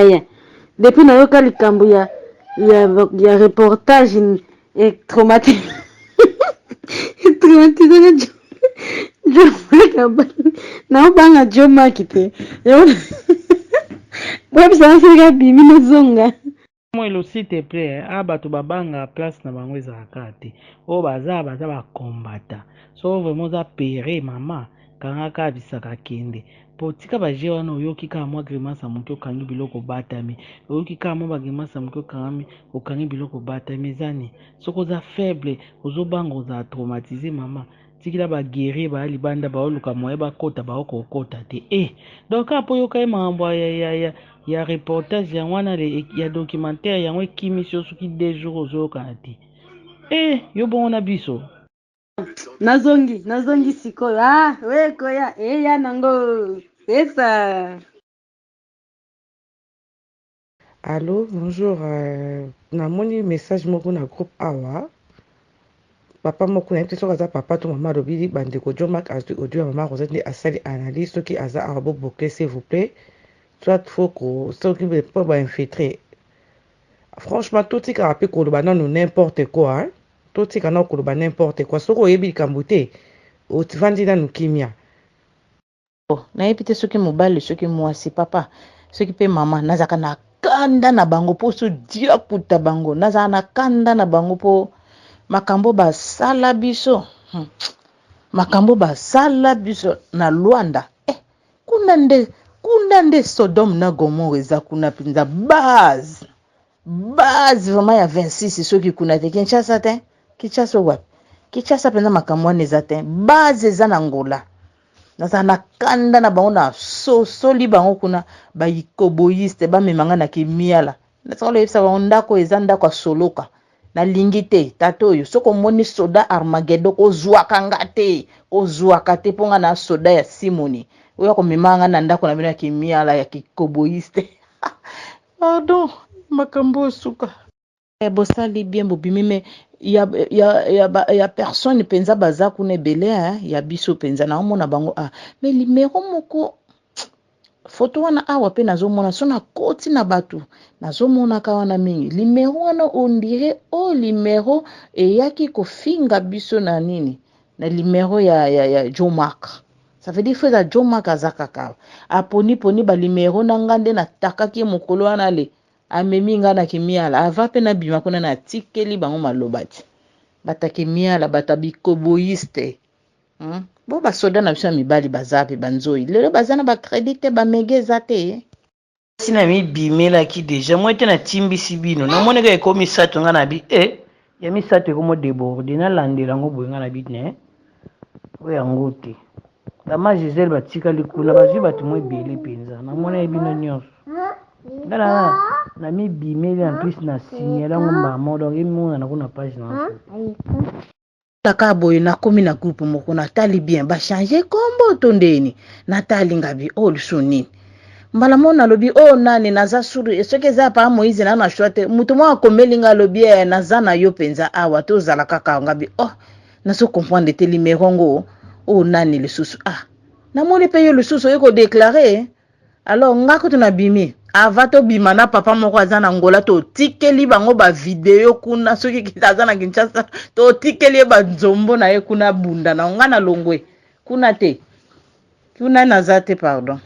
ya depuis nayoka likambo ya reportage traumatisé traumatisé naobanga jomaki te webisanasilika bimi nozonga mwelo s'il te plaît bato babanga place na bango ezalaka te oyo baza bakombata so vraiment oza pere mama kangaka bisaka kende po tika baje wana oyoki kaka mwa grimace ya moke okangi biloko batami oyoki kaka mwa bagrimace ya moke okangi biloko batami ezani soki oza faible ozobanga ozala traumatise mama tikila baguerrier baya libanda baoluka moye bakota baokokota te donc apo oyoka ye makambo ya reportage yango wana ya documentaire yango ekimisi yo soki 2 jours ozoyokana te yo bongo na biso nazongi sikoyo wekoya eya nango pesa. Allô, bonjour. Namoni message moko na groupe awa. Papa moko na yebi soki papa to mama alobi bandeko jomak azwi audio ya mama rosette asali analyse soki aza awa boboke s'il vous plaît. Soit faut soki mpo bainfiltre. Franchement totika ape koloba nanu n'importe quoi. Totika na koloba n'importe quoi. Soki oyebi likambo te otivandi nanu kimia. Nayebi te soki mobali soki mwasi papa soki pe mama nazaka na kanda na bango po so dia kuta bango nazaka na kanda na bango po makambo basala biso makambo basala biso na Luanda kuna nde Sodome na Gomorrhe eza kuna pinza base vraiment ya 26 soki kuna te Kinshasa te Kinshasa wapi Kinshasa penza makambo wana eza te base eza na Ngola nazala na kanda na bango na soli bango kuna baikoboyiste bamemanga na kimiala nasala yebisa bango ndako eza ndako ya soloka nalingi te tata oyo soki omoni soda Armageddon ozwaka te mponga na soda ya Simoni oyo akomemanga na ndako na bino ya kimiala ya kikoboyiste pardon makambo suka bosali bien bobimi me ya personne penza baza kuna ebele ya biso penza na omona bango mais limero moko foto wana awa pe nazomona so na koti na bato nazomona ka wana mingi limero wana on dirait limero eyaki kofinga biso na nini na limero ya Jomark ça veut dire feza Jomark azakaka aponi ba limero na ngande na takaki mokolo wana le amemi nga na kimiala ava pe na bima kuna na tikeli bango malobati bataki miala batabikoboyiste bo basoda na biso ya mibali baza pe banzoi lelo baza na bacredit te bamegeza te sina mibimelaki deja moi te na timbisi bino namoneka ekomi misato nga na bi ya misato ekomo déborde nalandela yango boye nga na bi ne oyo yango te dama Gisele batikali kuna bazwi bato mo ebele mpenza namona ye bino nyonso ngana na mibimeli en plus na signela yango mbamo donc emona na kuna page na taka boye nakomi na groupe moko natali bien bachange kombo to ndeni natali ngabi luso nini mbala mo nalobi nani naza suru soki eza pa Moïse na shwa te mutu mo akomeli nga lobi naza na yo penza awa tozala kaka ngabi naso comprendre te limero ngo nani lisusu namoni pe yo lisusu yeko déclarer alors ngako to na bimi avato bima na papa moko aza na Ngola to tikeli bango ba video kuna soki aza na Kinshasa to tikeli ba nzombo na ye kuna bunda na ngana longwe kuna te kuna nazate pardon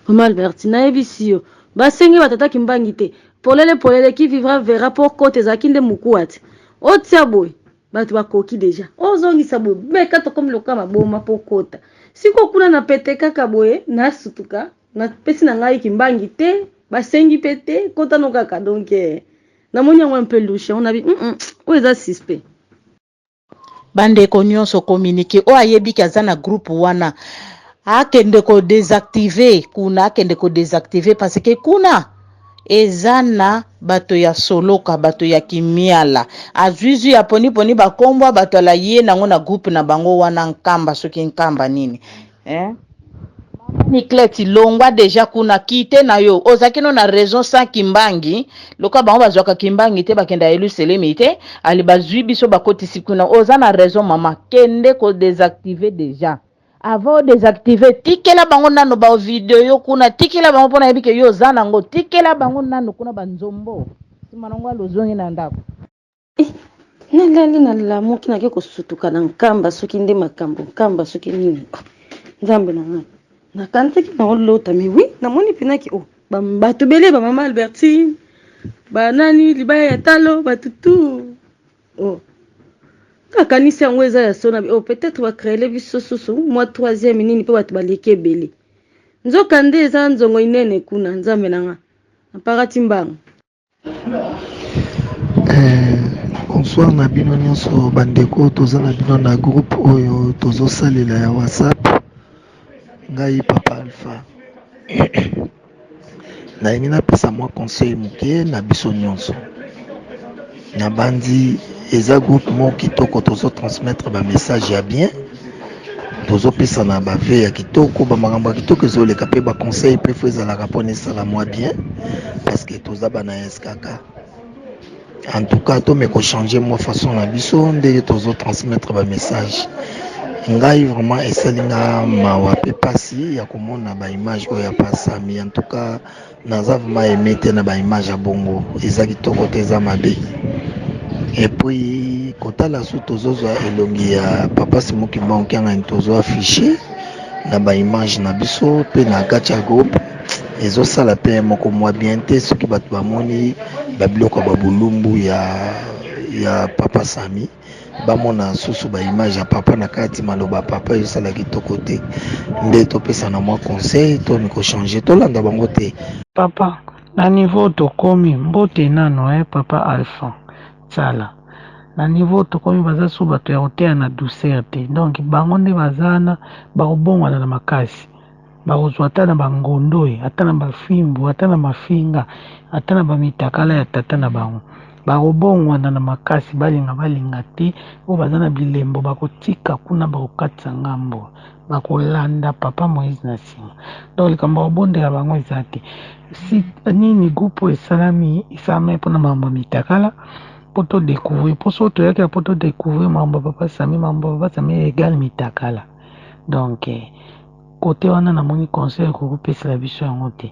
Mama Albertina ebisi yo basengi batata kimbangi te polele qui vivra verra pour côté zakinde mukuati otia boy bato bakoki deja ozongisa boy beka to comme lokama boma pour kota siko kuna na pete kaka boye na sutuka na pesi na ngai kimbangi te basengi pete kota no kaka donc na moni yango un peu louche on a dit oza suspect bandeko nyonso communiquer ayebi kaza na groupe wana akende ko désactiver kuna akende ko désactiver parce que kuna eza na bato ya soloka bato ya kimiala azwizu ya poni bakombo bato la ye nango na groupe na bango wana nkamba soki nkamba nini Nikleti longwa deja kuna kite na yo ozakino na raison sans kimbangi loka bango bazwaka kimbangi te bakenda elu selemi te ali bazwi biso bakoti sikuna oza na raison mama kende ko désactiver deja avant désactiver tikela bango nano ba video yo kuna tikela bango pona yebi ke yo zana ngo tikela bango nano kuna banzombo sima nango alozongi na ndako nalali nalamuki nake kosutuka na nkamba soki nde makambo nkamba soki nini nzambe na ngai nakanzaki na olota me wi namoni penaki bato bele bamama Albertine banani libaya ya talo batutu nakanisi yango eza ya sona peut-être bakreele biso susu mwa 3e nini mpe bato baleki ebele nzoka nde eza nzongo inene kuna nzambe na nga napakati mbango. Bonsoir na bino nyonso bandeko toza na bino na groupe oyo tozosalela ya WhatsApp ngai papa Alpha nalingi napesa mwa conseil moke na biso nyonso na bandi eza groupe moko kitoko tozotransmettre bamessage ya bien tozopesa na bave ya kitoko bamakambo ya kitoko ezoleka mpe baconseil mpe fo ezalaka mpona esala mwa bien parce que toza bana es kaka. En tout cas, to me ko changer moi façon na biso nde tozo transmettre ba message. Ngai vraiment esalinga mawa pe pasi ya komona ba image oyo ya pasami. En tout cas, naza vraiment aimé te na ba image ya bongo. Ezaki toko te za mabe. Et puis kotala su tozozwa elongi ya papa Simoki Mbango nga tozo afficher na ba image na biso pe na kati ya groupe. Ezosala pe moko mwa bien te soki bato bamoni babiloko babulumbu ya papa Sami bamona susu ba image ya papa na kati maloba papa ezosala kitoko te nde topesa na mwa conseil to miko changer tolanda bango te papa na niveau tokomi mbote nano papa Alpha tsala na niveau tokomi baza su bato ya koteya na douceur te donc bango nde bazana bakobongwana na makasi bakozwa ata na bangondo ata na bafimbu ata na mafinga ata na bamitakala ya tata na bango bakobongwana na makasi balinga te oyo baza na bilembo bakotika kuna bakokatisa ngambo bakolanda papa Moïse na nsima donc likambo bakobondela bango eza te si nini groupe esalami mpona makambo ya mitakala mpo todécouvrir mpo so toyakela mpo todécouvrir makambo ya papa Sami egale mitakala donc kote wana namoni conseil kokopesela biso yango te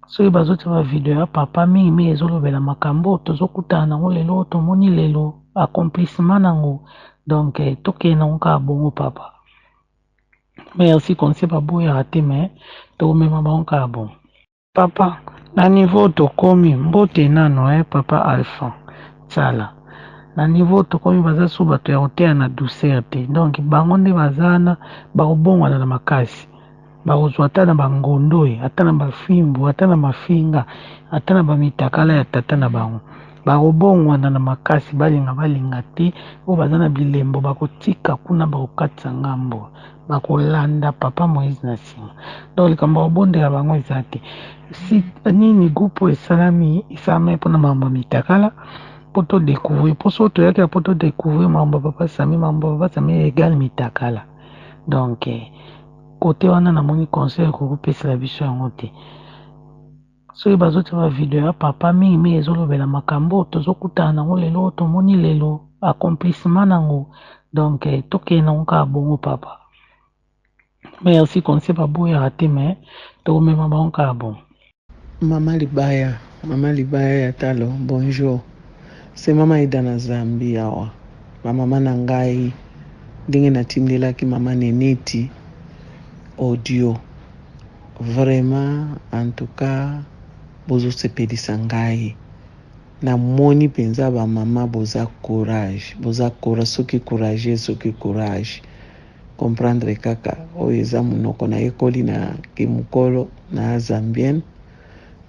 soki bazotia bavideo ya papa mingi ezolobela makambo tozokutana nango lelo tomoni lelo accomplissement nango donc tokende nango kaka bongo papa merci conseil baboyaka te me tokomema bango kaka bongo papa na niveau tokomi mbote nano papa Alpha tsala na niveau tokomi baza su bato ya koteya na douceur te donc bango nde bazana bakobongwana na makasi bakozwa ata na bangondo ata na bafimbu ata na mafinga ata na bamitakala ya tata na bango bakobongwana na makasi balinga te oyo baza na bilembo bakotika kuna bakokatisa ngambo bakolanda papa Moïse na nsima donc likambo bakobondela bango eza te si nini groupe esalami mpona makambo ya mitakala mpo todécouvrir mpo so toyakela mpo todécouvrir makambo ya papa Sami egale mitakala donc kote wana namoni conseil kokopesela biso yango te soki bazotia bavideo ya papa mingi ezolobela makambo tozokutana nango lelo tomoni lelo accomplissement nango donc tokende nango kaka bongo papa merci conseil baboyaka te me tokomema bango kaka bongo. Mama Libaya ya talo, bonjour. C'est mama Ida na Zambi awa. Mama na ngai ndenge natindelaki mama Neneti audio. Vraiment en tout cas bozosepelisa ngai. Na moni penza ba mama boza courage soki courage. Comprendre kaka oyo eza monoko na ekoli na kimukolo na Zambienne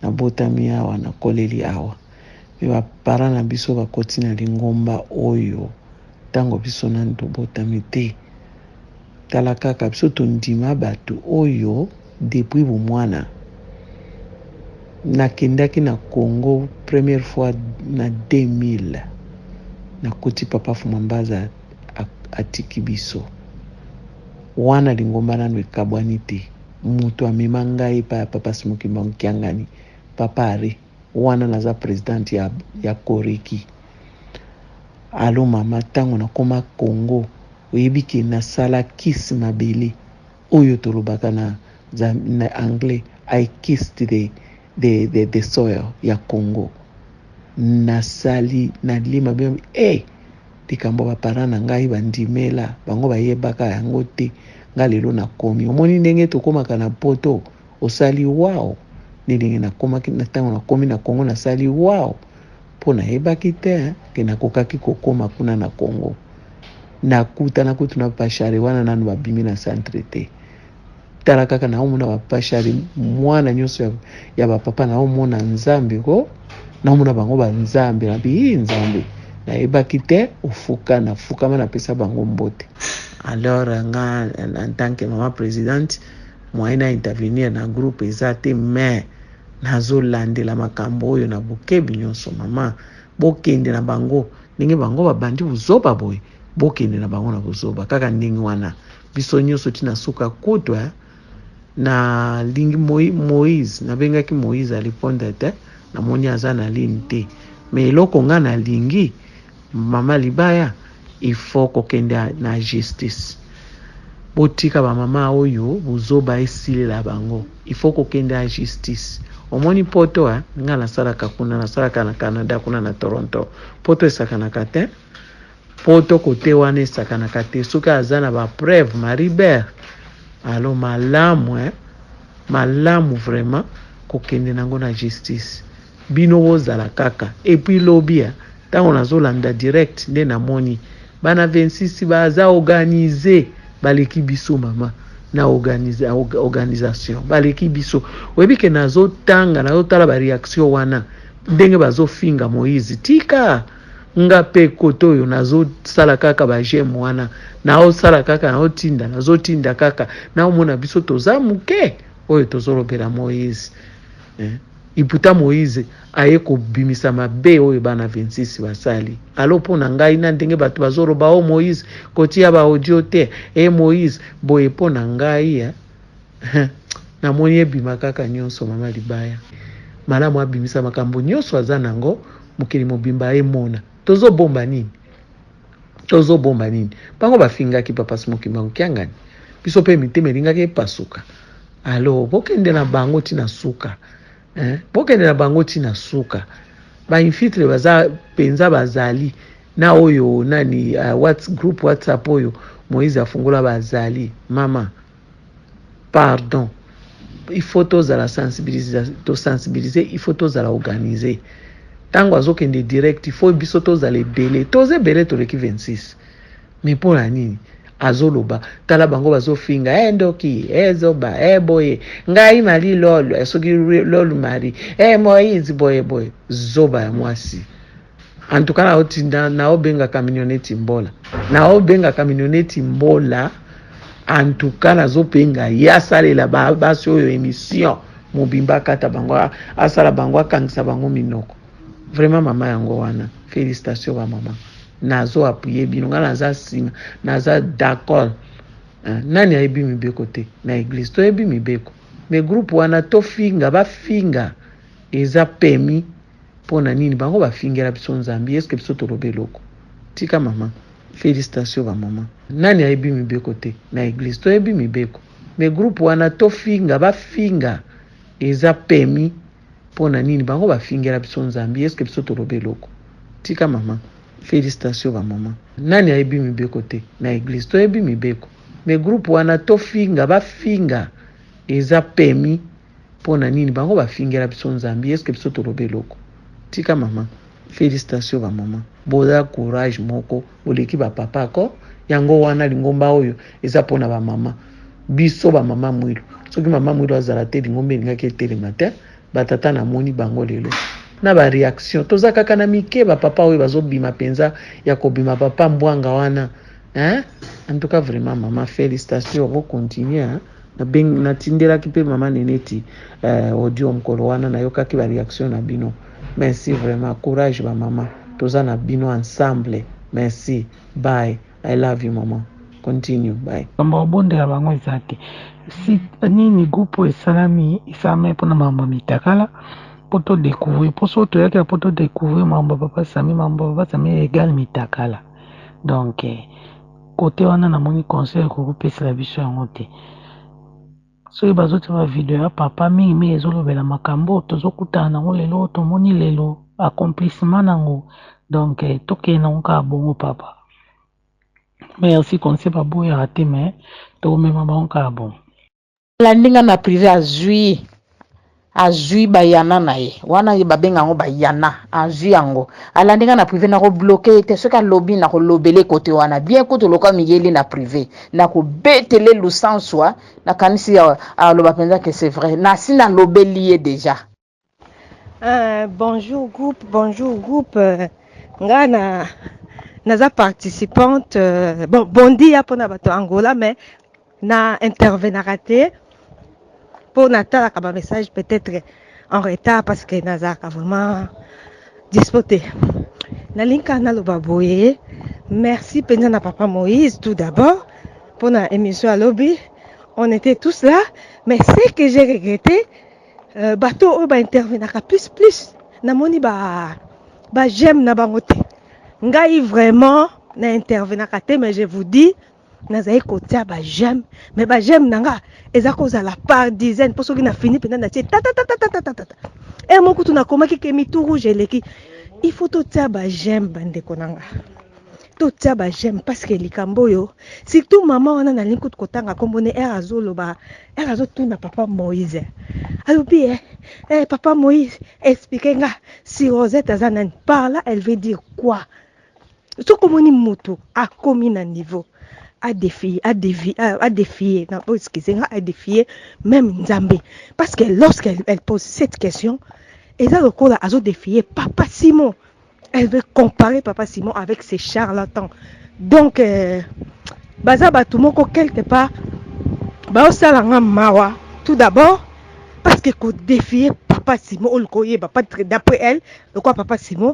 na botami awa na koleli awa me bapara na biso bakoti na lingomba oyo ntango biso nani tobotami te tala kaka biso tondima bato oyo depuis bomwana nakendaki na Congo première fois na 2000 nakoti papa Fumambaza atiki biso wana lingomba nano ekabwani te mutu amema ngai pa ya papa Simoki Mbango Kiangani papa ari wana naza president ya Koreki alo mama tango nakoma Congo oyebi ke nasala kiss mabele oyo tolobaka na anglais. I kissed the soil ya Congo. Nasali nalima be likambo bapara na ngai bandimela bango bayebaka yango te nga lelo nakomi. Omoni ndenge tokomaka na poto osali wow, ndenge nakomaki na ntango nakomi na Congo nasali wow mpo nayebaki te ke nakokaki kokoma kuna na Congo. Nakuta na pashare wana nanu babimi na centre te. Tala kaka naomona bapashare mwana nyonso ya bapapa naomona nzambe ko naomona bango banzambe nabi nzambe nayebaki te ofuka nafukama napesa bango mbote. Alors nga en tant que maman présidente moi na intervenir na groupe eza te mais nazolandela makambo oyo na bokebi nyonso. Mama bokende na bango ndenge bango babandi buzoba boye, bokende na bango na buzoba kaka ndenge wana biso nyonso tina suka kutwa na lingi Moïse nabengaki Moïse aliponda te namoni aza na lini te mais eloko nga na lingi mama Libaya il faut kokende na justice. Botika ba mama oyo buzoba esilela bango, il faut kokende na justice. Omoni poto nga nasalaka kuna nasalaka na Canada kuna na Toronto, poto esakanaka te, poto kote wana esakanaka te soki aza na ba preuve Maribert alo malamu malamu vraiment kokende nango na justice. Bino bozala kaka et puis lobia tango nazolanda direct nde namoni bana 26 baza organiser baleki biso mama na organisation baleki biso webi ke nazotanga nazotala ba reaction wana ndenge bazofinga Moïse tika nga pe koto oyo nazosala kaka ba gem wana naosala kaka nazotinda kaka naomona biso toza muke oyo tozolobela Moïse iputa Moïse aye kobimisa mabe oyo bana 26 basali. Alo pona ngai na ndenge bato bazoloba o Moïse kotia ba audio te Moïse boye pona ngai na moni ebima kaka nyonso mama Libaya malamu abimisa makambo nyonso aza nango mokili mobimba emona tozobomba nini bango bafingaki papa Smoki Mbangu kiangani biso pe miteme elingaki epasuka. Alo bokende na bango tina suka bokende na bango tina suka ba infiltre baza penza bazali na oyo nani group WhatsApp oyo Moïse afungula bazali mama pardon il faut tozala sensibiliser il faut tozala organiser tango azokende direct il faut biso tozala ebele tozebele toleki 26 mais pour la nini azoloba tala bango bazofinga ndoki ezoba boye ngai mali lolo esoki lolo mari Moïse boye zoba ya mwasi en tout cas na otinda na obenga camionnetti mbola en tout cas nazopenga yasalela basi oyo émission mobimba kata bango asala bango akangisa bango minoko vraiment mama yango wana félicitations ba mama nazo appuyer bino nga naza sima naza d'accord nani ayebi mibeko te na église to yebi mibeko mais groupe wana tofinga bafinga eza pemi pona nini bango bafingela biso nzambi est-ce que biso tolobe loko tika mama félicitations ba mama nani ayebi mibeko te na église to yebi mibeko mais groupe wana tofinga bafinga eza pemi pona nini bango bafingela biso nzambi est-ce que biso tolobe loko tika mama félicitations ba mama nani ayebi mibeko te na église to yebi mibeko mais groupe wana tofinga bafinga eza pemi pona nini bango bafingela biso nzambi est-ce que biso tolobe loko tika mama félicitations ba mama boza courage moko boleki ba papa ko yango wana lingomba oyo eza pona ba mama biso ba mama mwilo soki mama mwilo azala te lingomba elingaki etelema te batata na moni bango lelo na ba réaction toza kaka na mike ba papa oyo bazobima penza ya kobima papa mbwanga wana en tout cas vraiment mama félicitations vous continuer na tindelaki pe mama neneti audio mkolo wana na yokaki ba réaction na bino merci vraiment courage ba mama toza na bino ensemble merci bye I love you mama continue bye kamba obondela bango ezate si nini groupe esalami mpona mambo mitakala poto découvrir poso toyaki poto découvrir mambo papa Sami égal mitakala donc côté wana namoni conseil kokopesela biso yango te soki bazotia video ya papa mingi ezolobela makambo tozokutana nango lelo tomoni lelo accomplissement nango donc tokende nango kaka bongo papa merci conseil baboyaka te mais tokomema bango kaka bongo landinga na privé azwi bayana na ye wana babenga yango bayana azwi yango alandinga na privé nako bloqué te soki alobi nako lobele kote wana bien kutu loka miyeli na privé nako betele lusanswa na kanisi aloba penza que c'est vrai nasi na lobeli ye déjà bonjour groupe nga naza participante bondi ya pona bato Angola mais na intervenaka te pour natalaka ba message peut-être en retard parce que nazaka vraiment dispoté nalinka naloba boye merci penza na papa Moïse tout d'abord pour na émission à lobby on était tous là mais ce que j'ai regretté bateau ba intervenaka plus namoni ba j'aime na bango te ngai vraiment na intervenaka te mais je vous dis nazali kotia ba j'aime mais ba j'aime nanga eza kozala par dizaine pour soki na fini pena na tie ta et moko tu na komaki ke mitu rouge eleki il faut totia ba j'aime bandeko nanga totia ba j'aime parce que likambo yo surtout maman wana na linkutu kotanga kombone azoloba azotuna papa Moïse alobi papa Moïse expliquez nga si Rosette azana parle elle veut dire quoi so komoni mutu akomi na niveau à défier non excusez-moi à défier même Nzambe parce que lorsqu'elle pose cette question eza lokola azo défier papa Simon elle veut comparer papa Simon avec ces charlatans donc baza batu moko quelque part ba osalanga mawa tout d'abord parce que ko défier papa Simon ou le koye pas d'après elle le quoi papa Simon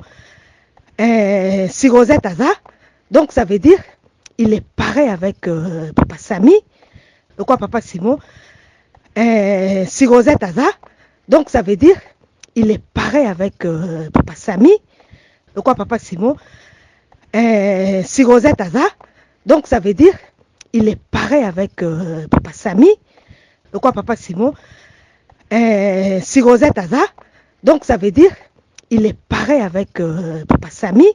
si Rosette aza donc ça veut dire il est pareil avec papa Sami le quoi papa Simon si Rosette aza donc ça veut dire il est pareil avec papa Sami le quoi papa Simon si Rosette aza donc ça veut dire il est pareil avec papa Sami le quoi papa Simon si Rosette aza donc ça veut dire il est pareil avec papa Sami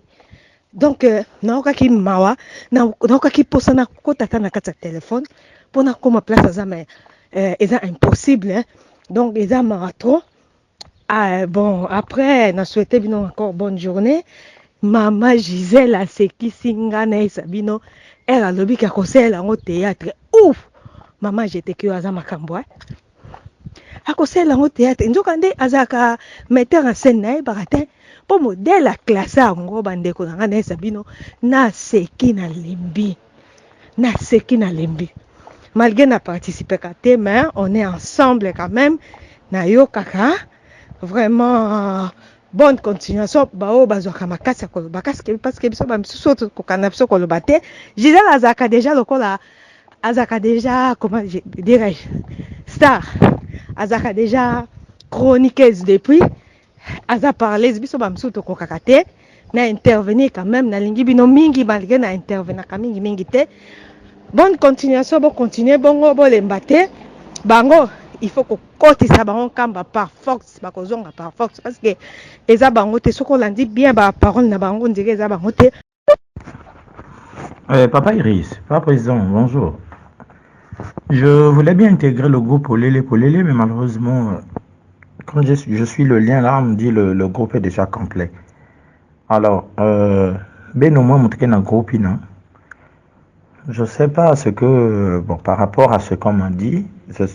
donc naokaki mawa naokaki posana kotata na kati ya téléphone pona koma place aza mais eza impossible hein? Donc eza marathon bon après na souhaité bino encore bonne journée mama Gisèle asekisi nga na esabino elle alobi ka kosela yango théâtre ouf mama j'étais que aza makambo akosela yango théâtre nzoka nde azaka metteur en scène na ye baratin po modèle a classé yango bandeko na nga na esabino naseki na lembi malgré na participer te mais on est ensemble quand même na yo kaka vraiment bonne continuation bao bazwaka makasi ya koloba parce que biso bamisusu kokana biso koloba te Gisèle azaka déjà lokola azaka déjà comment dirais-je star azaka déjà chroniqueuse depuis aza parler biso bamisusu kokaka te na intervenir quand même na lingi bino mingi malgré na intervenir ka mingi te bonne continuation bon continuer bongo bolemba te bango il faut que kotisa bango kamba par force bakozonga par force parce que eza bango te soko landi bien ba parole na bango ndike eza bango te Papa Iris, Papa Président, bonjour. Je voulais bien intégrer le groupe Polélé, mais malheureusement, quand je suis le lien là, on me dit le groupe est déjà complet. Alors, ben au moins montrer un groupe, non? Je sais pas ce que, bon, par rapport à ce qu'on m'a dit,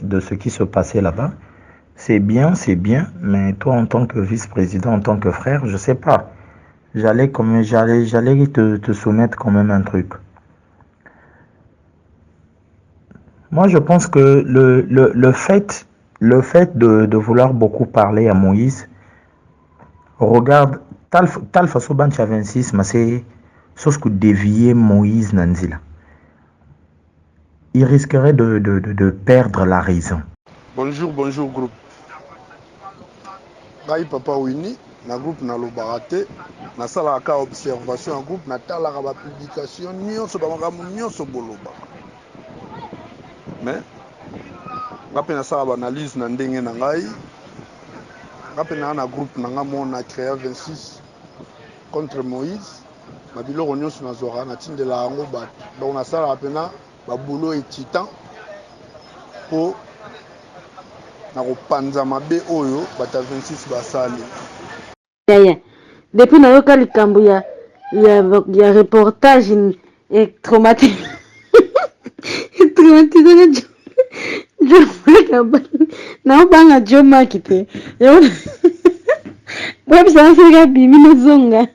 de ce qui se passait là-bas, c'est bien, mais toi en tant que vice-président, en tant que frère, je sais pas. J'allais te soumettre quand même un truc. Moi, je pense que le fait de vouloir beaucoup parler à Moïse, regarde, tal façon ban 26, mais c'est ce que dévier Moïse Nanzila. Il risquerait de perdre la raison. Bonjour groupe. Gai Papa Winnie, na groupe nalobaka te nasalaka observation ya groupe natalaka bapublication nyonso bamakambo nyonso bolobaka mais nga mpe nasala baanalyse na ndenge na ngai nga mpe naa na groupe na nga mo na créa 26 contre Moïse mabiloko nyonso nazwaka natindelaka yango bato donc nasalaka mpena baboulot étitan mpo na kopanza mabe oyo bato ya 26 basali yaya depuis nayoka likambo ya reportage traumatisé naobanga jomaki te bwebisanasilika bimi nozonga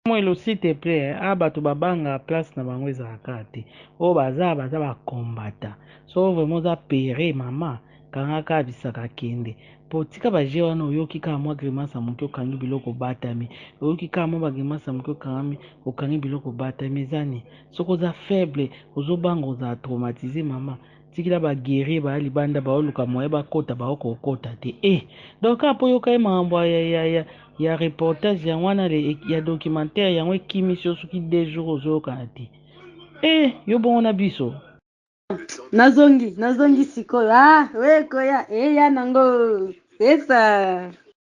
mwelo s'il te plaît bato babanga place na bango ezalaka te oyo baza bakombata so vraiment oza pere mama kangaka bisaka kende po tika baje wana oyoki kaka mwa grimasa moke okangi biloko batami oyoki kaka mwa bagrimasa moke okangi biloko batami ezani soki oza faible ozobanga ozala traumatise mama tikila baguerrier baya libanda baoluka moye bakota baokokota te donc apo oyoka ye makambo ya reportage yango wana ya documentaire yango ekimi soki 2 jours ozoyokana te yo bongo na biso nazongi sikoyo wekoya eya nango esa